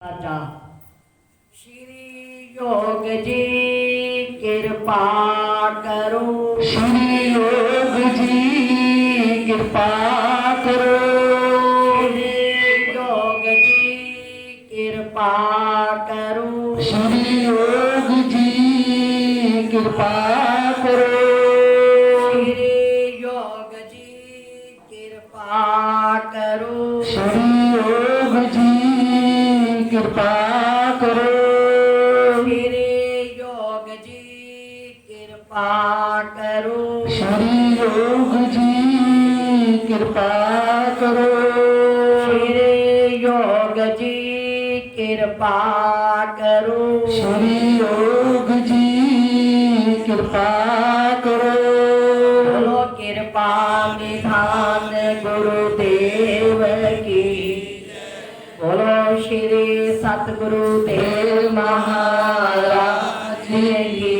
राजा श्री योग जी कृपा करो। श्री योग जी कृपा करो। श्री योग जी कृपा करो। श्री योग जी कृपा करो। श्री योग जी कृपा करो। श्री योग जी कृपा करो। श्री योग जी कृपा करो। श्री योग जी कृपा करो। श्री योग जी कृपा करो। श्री योग जी कृपा करो। बोलो कृपा निधान गुरुदेव की। बोलो श्री सतगुरुदेव महाराज की।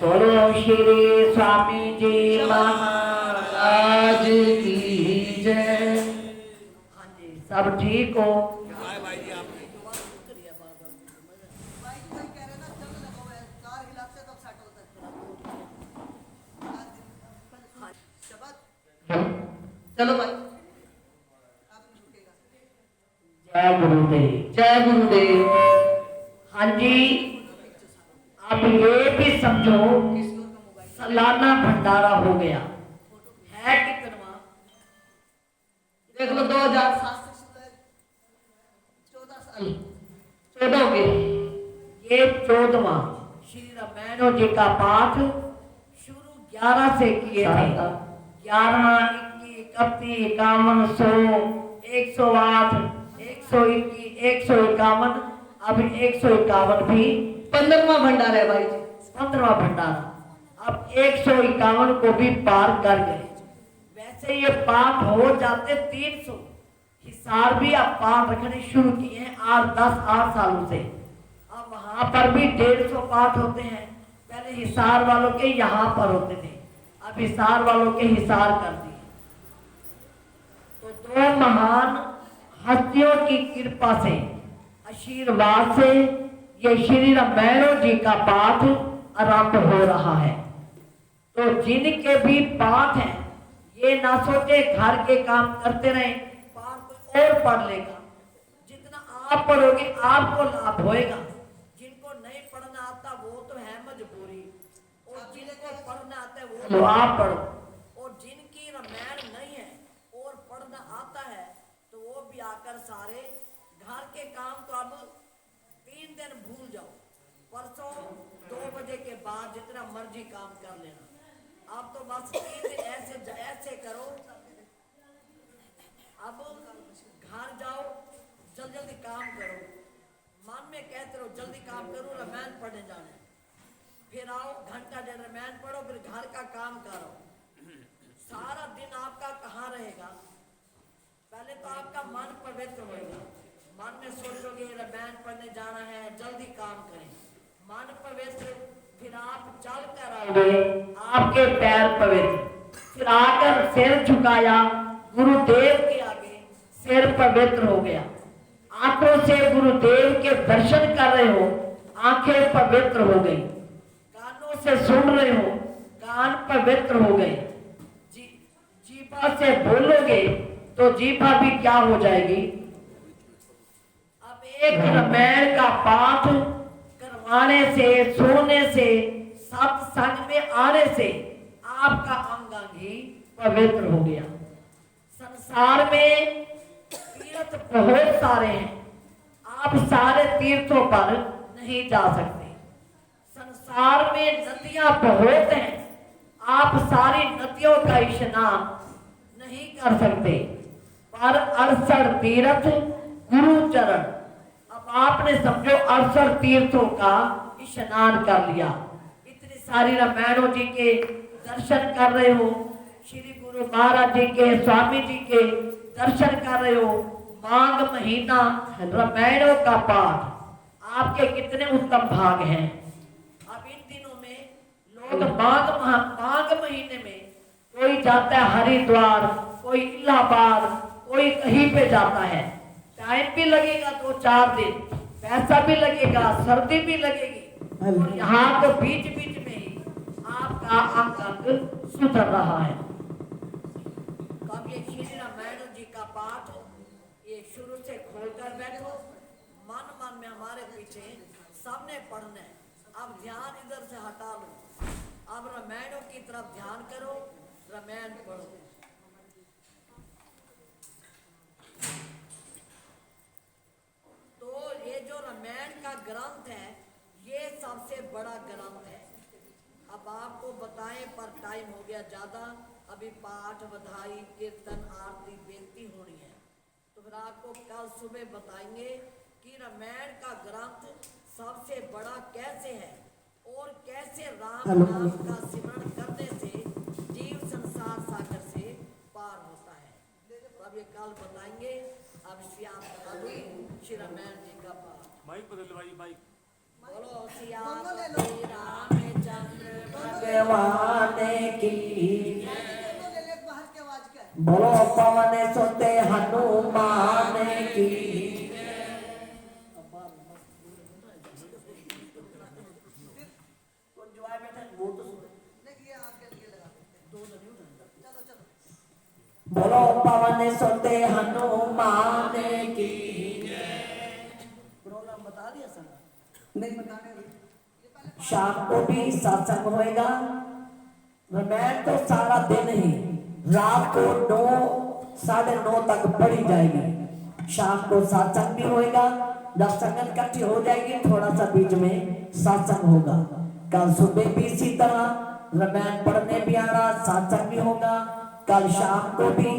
बोलो श्री स्वामी जी महाराज की जय। हाँ जी, सब ठीक हो? चलो भाई। जय गुरुदेव। जय गुरुदेव। हाँ जी, अब ये भी समझो सालाना भंडारा हो गया है। कितना देख लो 2007 से 14 साल 14 हो गए। ये 14वां श्री रामायण जी का पाठ शुरू 11 से किए थे। 11, 21, 31, 51, 100, 108, 121, 151, अब 151 भी 15वां भंडारा है भाई जी। 15वां भंडारा। अब 151 को भी पार कर गए। वैसे ये पाठ हो जाते 300। हिसार भी अब पाठ रखने शुरू किए हैं 8 सालों से। अब वहां पर भी 150 पाठ होते हैं। पहले हिसार वालों के यहाँ पर होते थे, अब हिसार वालों के हिसार कर दिए। तो दो महान हस्तियों की कृपा से, आशीर्वाद से ये श्री रामायण जी का पाठ आरंभ हो रहा है। तो जिनके भी पाठ हैं, ये ना सोचे घर के काम करते रहे, पाठ कोई और पढ़ लेगा। जितना आप पढ़ोगे आपको लाभ होएगा। जिनको नहीं पढ़ना आता वो तो है मजबूरी, और जिनको पढ़ना आता है वो तो आप पढ़ो। और जिनकी रामायण नहीं है और पढ़ना आता है तो वो भी आकर सारे घर के काम तो अब 3 दिन भूल जाओ। परसों 2 बजे के बाद जितना मर्जी काम कर लेना। अब तो बस 3 दिन ऐसे करो। अब घर जाओ, जल्दी जल्दी काम करो। मन में कहते रहो जल्दी काम करो, रामायण पढ़ने जाना है। फिर आओ, घंटा डेढ़ रामायण पढ़ो, फिर घर का काम करो। सारा दिन आपका कहाँ रहेगा? पहले तो आपका मन पवित्र होगा। मन में सोचोगे रामायण पढ़ने जाना है, जल्दी काम करें। मन पवित्र, फिर आप चल कर आओगे, आपके पैर पवित्र। फिर आकर सिर झुकाया गुरुदेव के आगे, सिर पवित्र हो गया। आंखों से गुरुदेव के दर्शन कर रहे हो, आंखें पवित्र हो गई। कानों से सुन रहे हो, कान पवित्र हो गए। जीभा से बोलोगे तो जीभा भी क्या हो जाएगी? अब एक रामायण का पाठ करवाने से, सुनने से, सत्संग में आने से आपका अंग अंग ही पवित्र हो गया। संसार में तीर्थ बहुत सारे हैं, आप सारे तीर्थों पर नहीं जा सकते। संसार में नदियां बहुत हैं, आप सारी नदियों का स्नान नहीं कर सकते। पर 68 तीर्थ गुरु चरण, अब आपने समझो 68 तीर्थों का स्नान कर लिया। इतनी सारी रामायणों जी के दर्शन कर रहे हो, श्री गुरु महाराज जी के, स्वामी जी के दर्शन कर रहे हो। माघ महीना रामायणों का पाठ, आपके कितने उत्तम भाग हैं। अब इन दिनों में लोग माघ महीने में कोई जाता है हरिद्वार, कोई इलाहाबाद, कोई कहीं पे जाता है। टाइम भी लगेगा 2-4 दिन, पैसा भी लगेगा, सर्दी भी लगेगी, और यहाँ तो बीच बीच में ही आपका अंग अंग सुधर रहा है। अब ये श्री रामायण जी का पाठ ये शुरू से खोलकर बैठो, मन मन में हमारे पीछे सबने पढ़ना है। अब ध्यान इधर से हटा लो, अब रामायणों की तरफ ध्यान करो, रामायण पढ़ो। तो ये जो रामायण का ग्रंथ है ये सबसे बड़ा ग्रंथ है। अब आपको बताएं पर टाइम हो गया ज्यादा, अभी पाठ बधाई कीर्तन आरती बेनती होनी है, तो फिर आपको कल सुबह बताएंगे कि रामायण का ग्रंथ सबसे बड़ा कैसे है और कैसे राम नाम का सिमरण करने से जीव संसार सागर से पार होता है। तो अब ये कल बताएंगे। अब श्याम श्री रामायण जी का पाठ। माइक बदल भाई, माइक बोलो श्यामपति रामचंद्र भगवान की, बोलो पवन सुत हनुमान की। जो आए बैठे वो तो बोलो पवन सुत हनुमान की। प्रोग्राम बता दिया सर? नहीं बताने। शाम को भी सत्संग होएगा। रामायण तो सारा दिन ही, रात को 9 साढ़े 9 तक पढ़ी जाएगी। शाम को सत्संग भी होएगा, जब संगत इकट्ठी हो जाएगी थोड़ा सा बीच में सत्संग होगा। कल सुबह भी इसी तरह रामायण पढ़ने भी आना, सत्संग भी होगा। कल शाम को भी,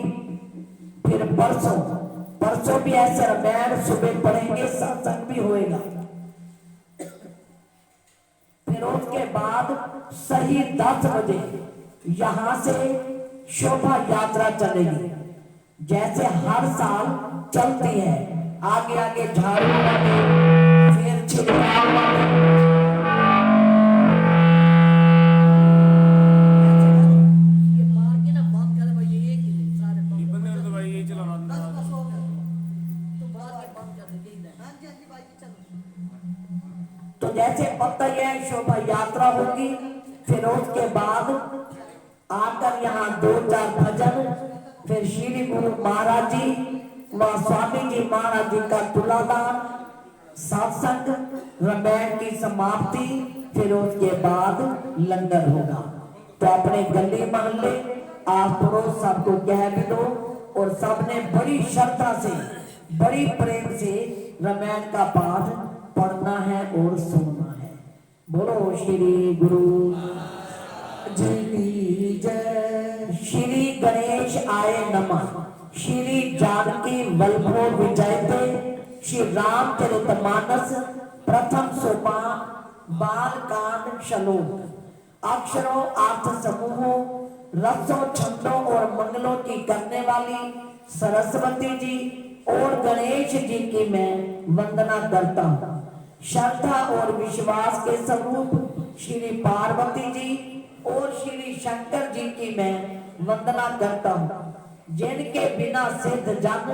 फिर परसों भी ऐसे रामायण सुबह पढ़ेंगे, सत्संग भी होएगा। फिर उसके बाद सही 10 बजे यहाँ से शोभा यात्रा चलेगी, जैसे हर साल चलती है। आगे आगे झाड़ू वाले, फिर छिड़काव वाले, तो जैसे पता है शोभा यात्रा होगी। फिर उसके बाद आकर यहाँ 2-4 भजन, फिर श्री गुरु महाराज जी व स्वामी जी महाराज जी का तुलादान, सत्संग, रामायण की समाप्ति, फिर उसके बाद लंगर होगा। तो अपने गली मोहल्ले आप पड़ोस सबको कह भी दो, और सबने बड़ी श्रद्धा से बड़ी प्रेम से रामायण का पाठ पढ़ना है और सुनना है। बोलो श्री गुरु जी की जय। श्री गणेश आय नमः। श्री जानकी वल्लभो विजयते। श्री रामचरितमानस प्रथम सोपान बाल कांड श्लोक। अक्षरों अर्थ समूहों रसों छंदों और मंगलों की करने वाली सरस्वती जी और गणेश जी की मैं वंदना करता हूँ। श्रद्धा और विश्वास के स्वरूप श्री पार्वती जी और श्री शंकर जी की मैं वंदना करता हूँ, जिनके बिना सिद्ध जन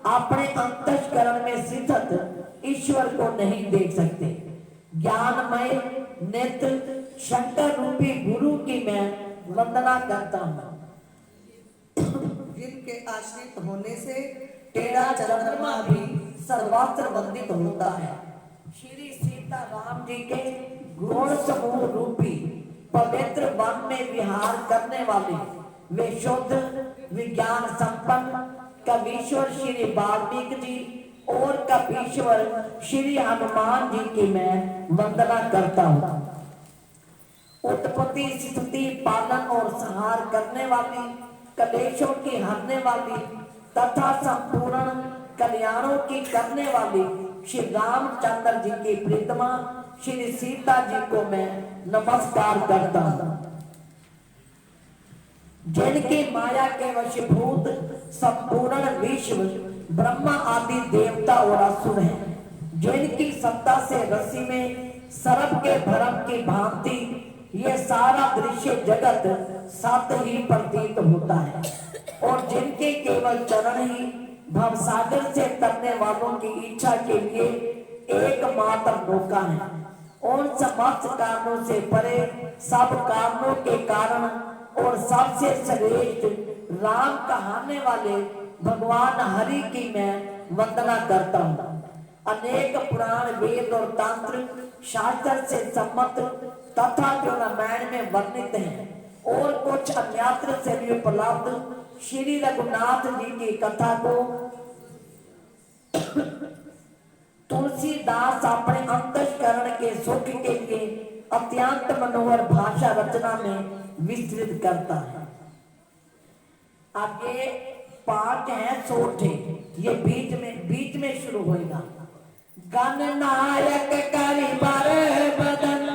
अपने अंतःकरण में स्थित ईश्वर को नहीं देख सकते। ज्ञानमय नेत्र शंकर रूपी गुरु की मैं वंदना करता हूँ, जिनके आश्रित होने से टेढ़ा चंद्रमा भी सर्वत्र वंदित होता है। श्री सीता राम जी के गुण समूह रूपी पवित्र वन में विहार करने वाले वे शुद्ध विज्ञान संपन्न कवीश्वर श्री वाल्मीकि जी और कपीश्वर श्री हनुमान जी की मैं वंदना करता हूँ। उत्पत्ति स्थिति पालन और संहार करने वाली, कलेशों की हरने वाली तथा संपूर्ण कल्याणों की करने वाली श्री रामचंद्र जी की प्रीतमा श्री सीता जी को मैं नमस्कार करता हूँ, जिनकी माया के वशीभूत संपूर्ण विश्व ब्रह्मा आदि देवता और असुर हैं, जिनकी सत्ता से रस्सी में सर्प के भ्रम की भांति ये सारा दृश्य जगत सत्य ही प्रतीत होता है, और जिनके केवल चरण ही भवसागर से तरने वालों की इच्छा के लिए एकमात्र मौका है। उन समस्त कारणों से परे सब कारणों के कारण और सबसे श्रेष्ठ राम कहाने वाले भगवान हरि की मैं वंदना करता हूँ। अनेक पुराण वेद और तंत्र शास्त्र से सम्मत तथा जो रामायण में वर्णित हैं और कुछ अन्यत्र से भी उपलब्ध श्री रघुनाथ जी की कथा को तुलसीदास अपने अंतःकरण के सुख के लिए अत्यंत मनोहर भाषा रचना में विस्तृत करता है। आगे पाठ है सोठे, ये बीच में शुरू होगा। गण नायक करि बर बदन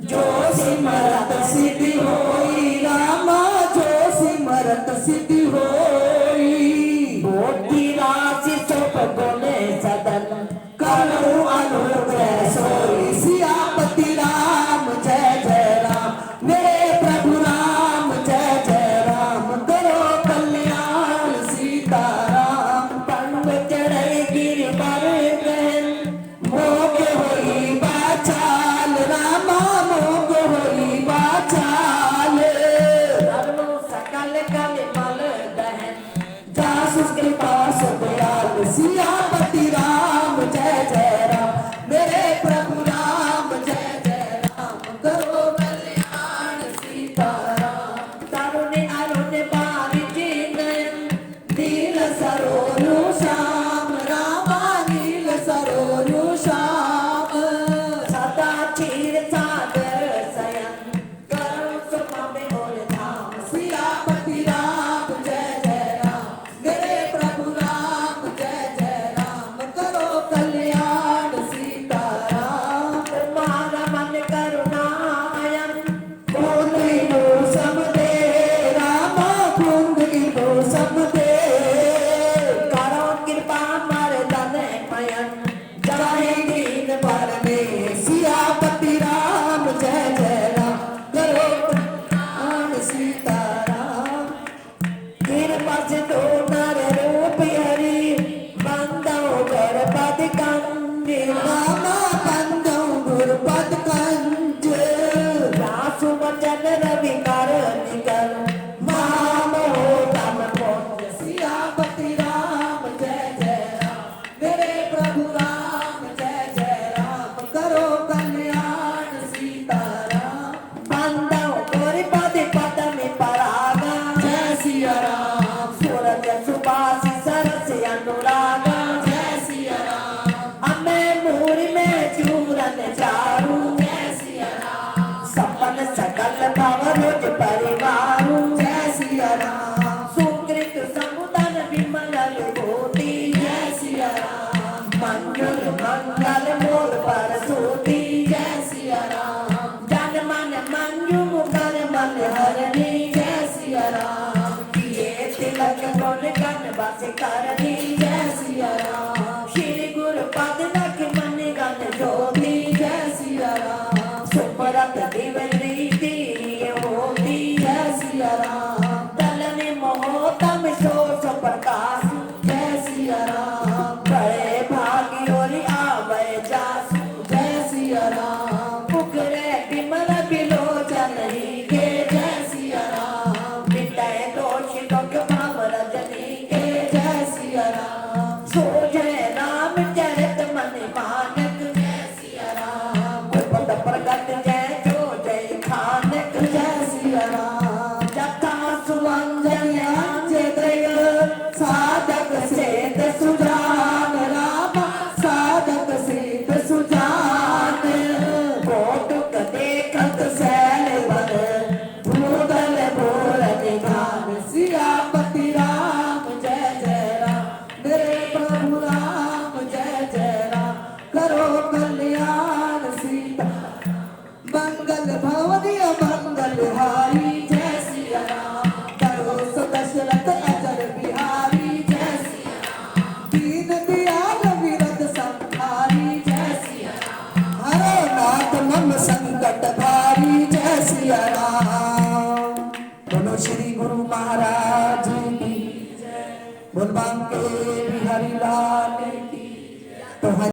जो सिमरत सिद्धि होई, रामा जो सिमरत सिद्धि होई। मोती राशि चुप गुने सदन करो अनुग्रह सोई। सियापति राम जय जय राम, मेरे प्रभु राम जय जय राम। करो कल्याण सीताराम, पंग चढ़े गिर पर गहन, मोग होई बाचाल, रामा मोग होई बाचाल। धर्मो सकल कल मल दहन, जासुस कृपा सब दयाल। सियापति राम जय जय राम, मेरे प्रभु राम जय जय राम। करो कल्याण सीताराम, तरुण अरुण बारिजी नयन, नील सरोरु श्याम, रामा नील सरोरु श्याम। सदा क्षीर सागर शयन, करुण सुखमय और धाम। सियापति राम जय जय राम, मेरे प्रभु राम जय जय राम। करो कल्याण सीताराम, तुम्हारा मन करुणायन, कुंद इनो समदे, रामा कुंद इनो समदे। करो कृपा मर्दन मयन, जाहि दीन भरने। सियापति राम जय जय राम, करो कल्याण सीताराम। कृपा सिंधु नर रूप हरि, बंदो गुर पद कंज, रामा बंदो गुर पद कंज। रासु वचन रवि कर निकल, महामोह तम पुंज। सियापति राम जय जय राम, मेरे प्रभु राम जय जय राम। करो कल्याण सीताराम, बंदो गुर पद पद में परागा। जय सिया राम, सूरज सुबास सरस अनुरागा। जय सिया राम, अमें मूर में चूरन चारू। जय सिया राम, सपन सकल भवरुज परिवारू। जय सिया राम, सुकृत समुदन विमल विभूति। जय सिया राम, मंजुल मंगल मोर पर सूती। जय सिया राम, जन मन मंजू मुकर मन हरणी। जय सिया राम, किए तिलक गुण गण बस करनी। जय सिया राम, श्री गुरु पद लख मन गण ज्योति। जय सिया राम, सुमरत दिव रीति होती। जय सिया राम, तलन मोह तम सोस प्रकाश। जय सिया राम, बड़े भागी और आवे जासु। जय सिया राम, पुकरे विमल बिलोचन ही के। जय सिया राम, मिटाए दोष दुख भाव रजनी के। जय सिया राम, सो जय राम चरित मन मानक। जय सिया राम, पद प्रगट जय जो जय खानक। जय सिया राम, जथा सुवंजन अंजे दय, साधक सेत सुजान। रामा साधक सेत सुजान, कोटुक देखत सैल बन, भूदल भोर निधान। सियापति राम जय जय राम, मेरे प्रभु राम जय जय राम। करो